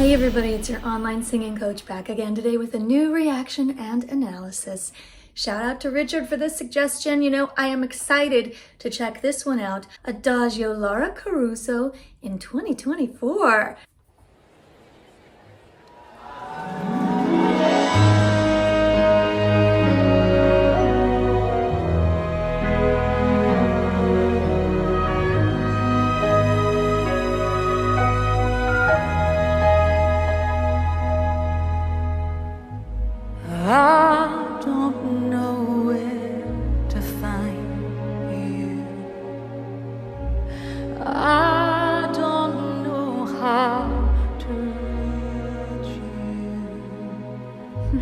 Hey everybody, it's your online singing coach back again today with a new reaction and analysis. Shout out to Richard for this suggestion. You know, I am excited to check this one out. Adagio Lara Caruso in 2024. I don't know where to find you. I don't know how to reach you.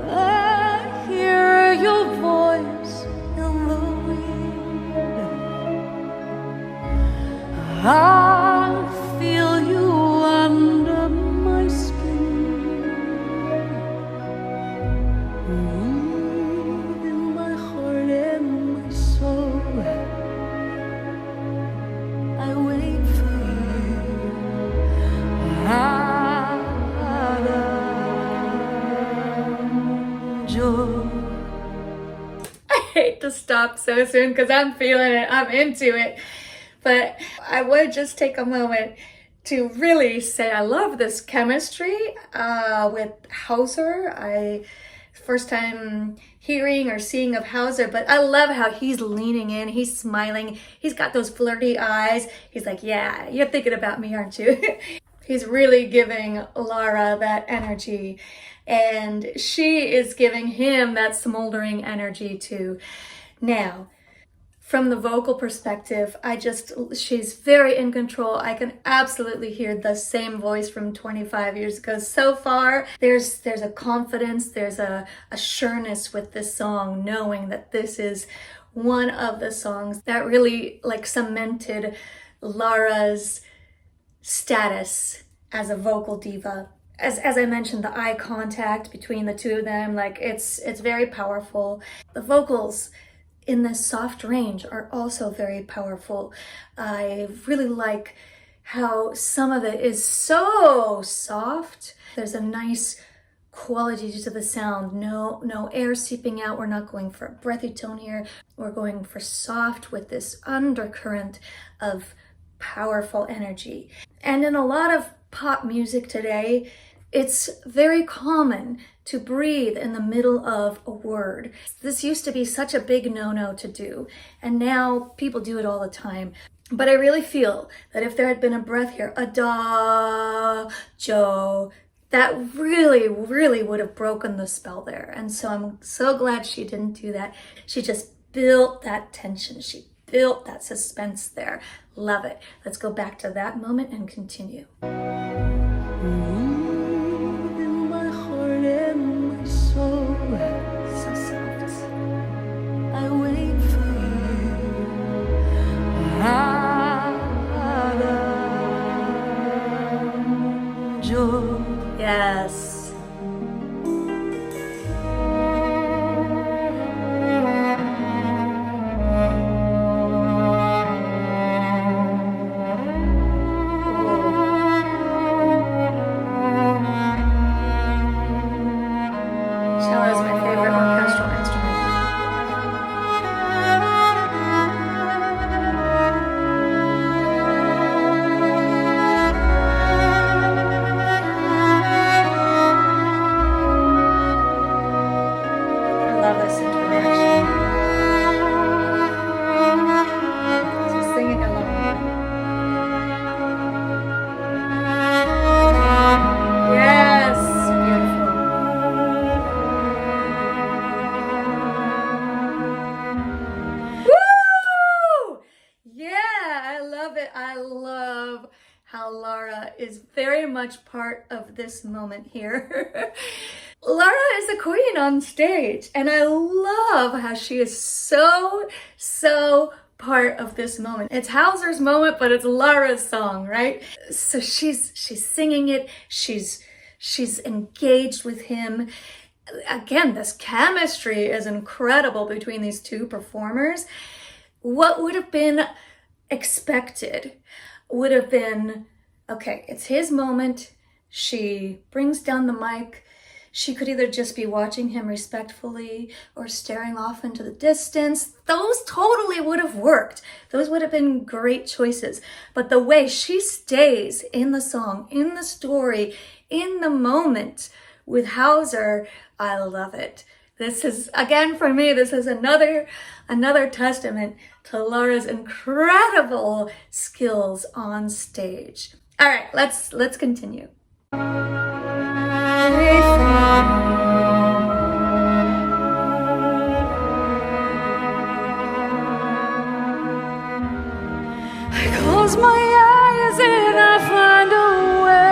I hear your voice in the wind. I feel you under my skin. In my heart and my soul, I wait for you. I hate to stop so soon because I'm feeling it, I'm into it. But I would just take a moment to really say I love this chemistry with Hauser. First time hearing or seeing of Hauser, but I love how he's leaning in, he's smiling, he's got those flirty eyes. He's like, yeah, you're thinking about me, aren't you? He's really giving Lara that energy, and she is giving him that smoldering energy too. Now, from the vocal perspective, she's very in control. I can absolutely hear the same voice from 25 years ago. So far, there's a confidence, there's a sureness with this song, knowing that this is one of the songs that really like cemented Lara's status as a vocal diva. As I mentioned, the eye contact between the two of them, like it's very powerful. The vocals in this soft range are also very powerful. I really like how some of it is so soft. There's a nice quality to the sound. No air seeping out. We're not going for a breathy tone here. We're going for soft with this undercurrent of powerful energy. And in a lot of pop music today, it's very common to breathe in the middle of a word. This used to be such a big no-no to do, and now people do it all the time. But I really feel that if there had been a breath here, Adagio, that really would have broken the spell there. And so I'm so glad she didn't do that. She just built that tension. She built that suspense there. Love it. Let's go back to that moment and continue. Yes. Cello is my favorite orchestral instrument. I love how Lara is very much part of this moment here. Lara is a queen on stage, and I love how she is so part of this moment. It's Hauser's moment, but it's Lara's song, right? So she's singing it, she's engaged with him. Again, this chemistry is incredible between these two performers. What would have been expected would have been, okay, it's his moment, She brings down the mic. She could either just be watching him respectfully or staring off into the distance. Those totally would have worked. Those would have been great choices. But the way she stays in the song, in the story, in the moment with Hauser, I love it. This is, again, for me, this is another testament to Lara's incredible skills on stage. All right, let's continue. I close my eyes and I find a way.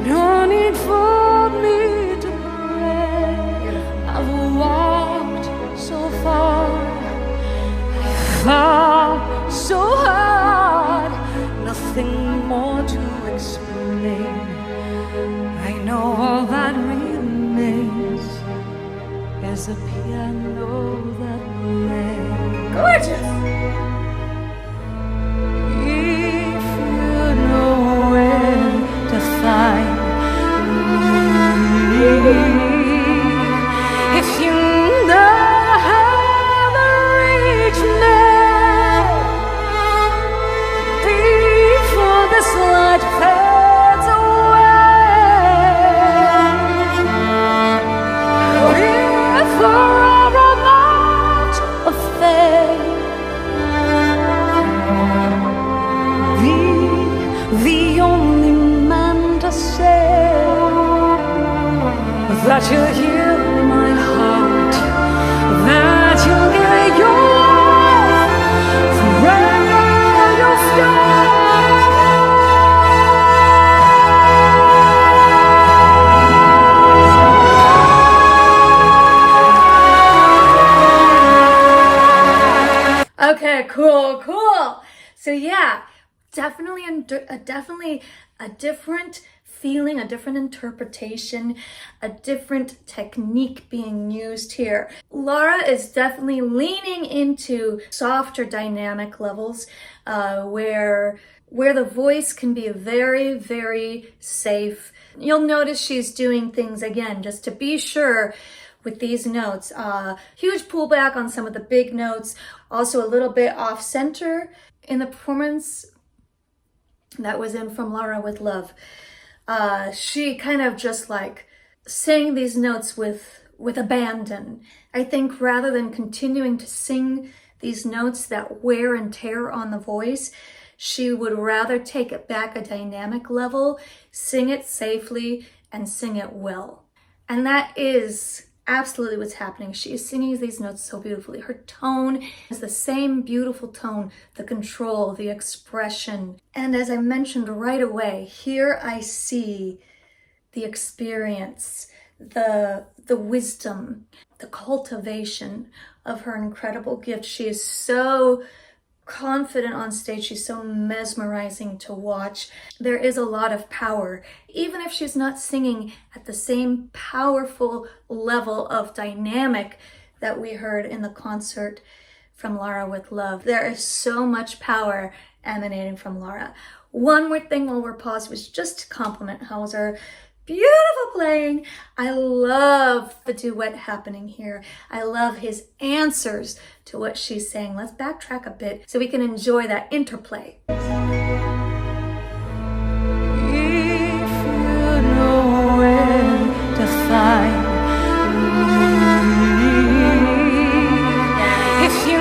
No need for me to pray. I've walked so far, I fought so hard, nothing more to explain. I know all that remains is a piano that plays. Gorgeous! If you know where to find me, if you know how to reach me, before this light fades away, if forever not a fade, the only man to say that you'll heal my heart, that you'll give your life, forever you'll stay. Okay, cool. So yeah, definitely a different feeling, a different interpretation, a different technique being used here. Lara is definitely leaning into softer dynamic levels, where the voice can be very, very safe. You'll notice she's doing things, again, just to be sure with these notes. Huge pullback on some of the big notes, also a little bit off center in the performance that was in From Lara with Love. She kind of just like sang these notes with abandon. I think rather than continuing to sing these notes that wear and tear on the voice, she would rather take it back a dynamic level, sing it safely, and sing it well. And that is absolutely what's happening. She is singing these notes so beautifully. Her tone is the same beautiful tone, the control, the expression. And as I mentioned right away, here I see the experience, the wisdom, the cultivation of her incredible gift. She is so confident on stage. She's so mesmerizing to watch. There is a lot of power. Even if she's not singing at the same powerful level of dynamic that we heard in the concert From Lara with Love, there is so much power emanating from Lara. One more thing while we're paused was just to compliment Hauser. Beautiful playing. I love the duet happening here. I love his answers to what she's saying. Let's backtrack a bit so we can enjoy that interplay. If you know where to find me, if you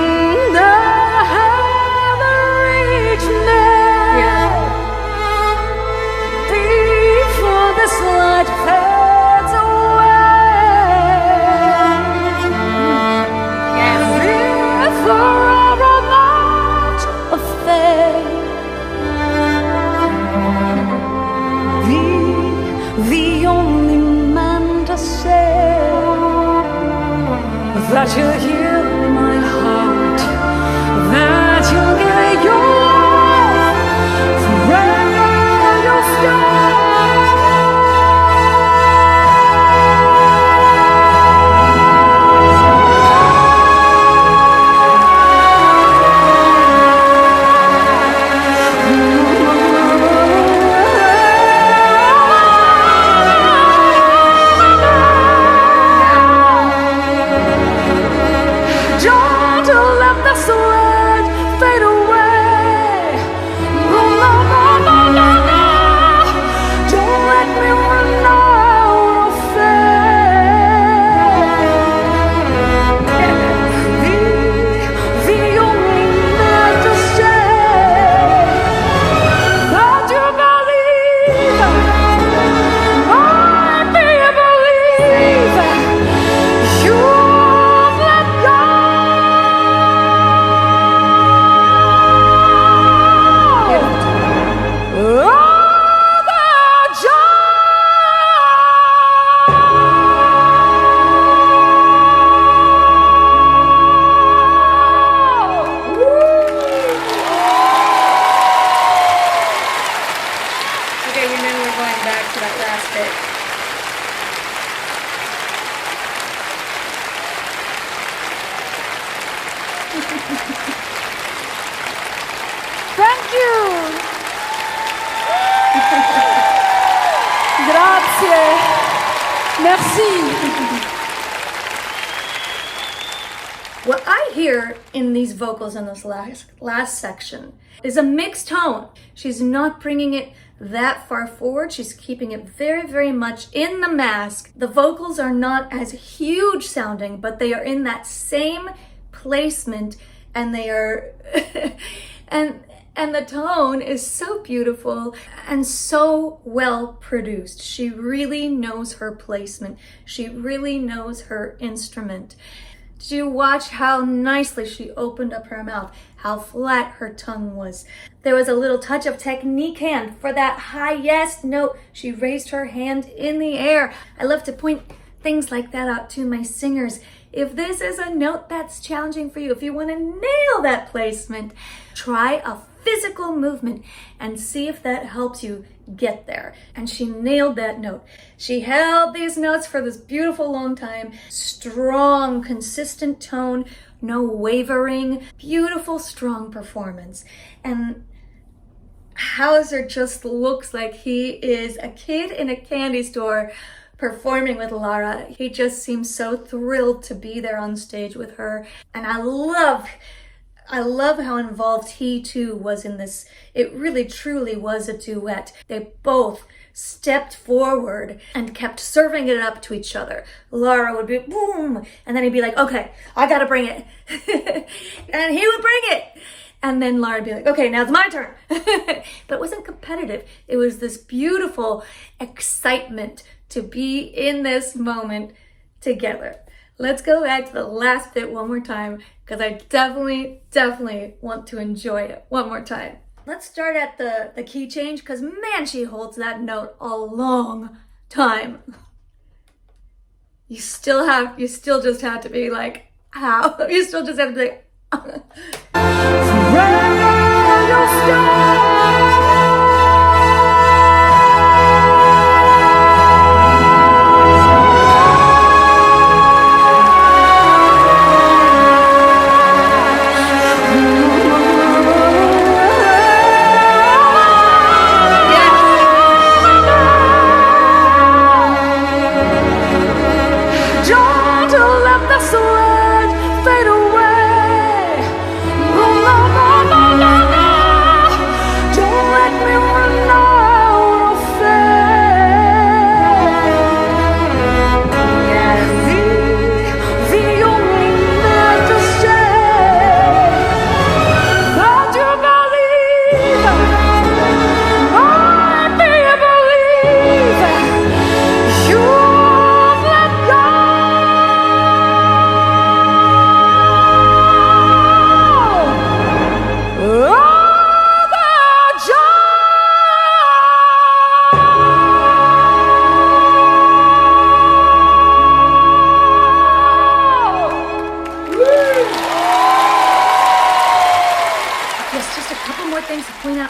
know how to reach me, before this light fades away, if forever not a fade, the only man to say that you'll heal my heart, that you'll give your life, forever you'll stay. fantastic. Thank you. Grazie. Merci. What I hear in these vocals in this last section is a mixed tone. She's not bringing it that far forward. She's keeping it very, very much in the mask. The vocals are not as huge sounding, but they are in that same placement, and they are and the tone is so beautiful and so well produced. She really knows her placement. She really knows her instrument. Did you watch how nicely she opened up her mouth, how flat her tongue was? There was a little touch of technique hand for that highest note. She raised her hand in the air. I love to point things like that out to my singers. If this is a note that's challenging for you, if you want to nail that placement, try a physical movement and see if that helps you get there. And she nailed that note. She held these notes for this beautiful long time. Strong, consistent tone, no wavering, beautiful, strong performance. And Hauser just looks like he is a kid in a candy store performing with Lara. He just seems so thrilled to be there on stage with her. And I love how involved he too was in this. It really truly was a duet. They both stepped forward and kept serving it up to each other. Lara would be boom, and then he'd be like, okay, I gotta bring it. And he would bring it. And then Lara would be like, okay, now it's my turn. But it wasn't competitive. It was this beautiful excitement to be in this moment together. Let's go back to the last bit one more time, because I definitely want to enjoy it one more time. Let's start at the key change, because man, she holds that note a long time. You still just have to be like, how? You still just have to be like,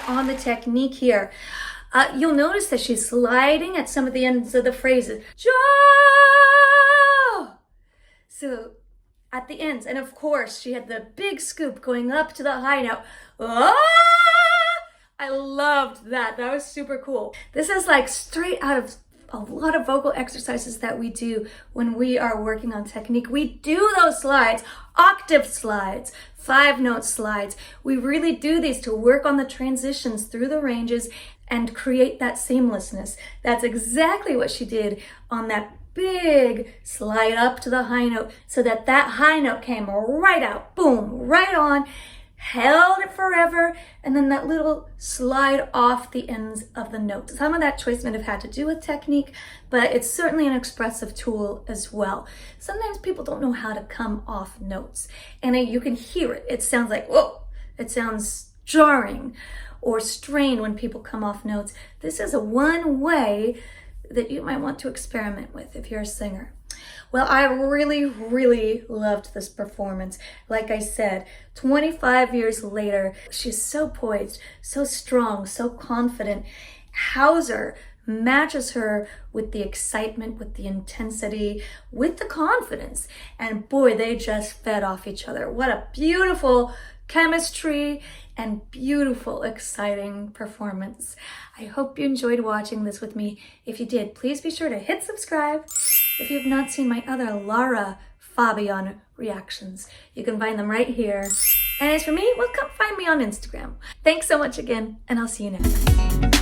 on the technique here. You'll notice that she's sliding at some of the ends of the phrases. Joe! So at the ends, and of course she had the big scoop going up to the high note. Ah! I loved that. That was super cool. This is like straight out of a lot of vocal exercises that we do when we are working on technique. We do those slides, octave slides, 5-note slides. We really do these to work on the transitions through the ranges and create that seamlessness. That's exactly what she did on that big slide up to the high note, so that that high note came right out, boom, right on, held it forever, and then that little slide off the ends of the notes. Some of that choice might have had to do with technique, but it's certainly an expressive tool as well. Sometimes people don't know how to come off notes, and you can hear it. It sounds like, whoa, it sounds jarring or strained when people come off notes. This is one way that you might want to experiment with if you're a singer. Well, I really loved this performance. Like I said, 25 years later, she's so poised, so strong, so confident. Hauser matches her with the excitement, with the intensity, with the confidence. And boy, they just fed off each other. What a beautiful chemistry and beautiful, exciting performance. I hope you enjoyed watching this with me. If you did, please be sure to hit subscribe. If you have not seen my other Lara Fabian reactions, you can find them right here. And as for me, well, come find me on Instagram. Thanks so much again, and I'll see you next time.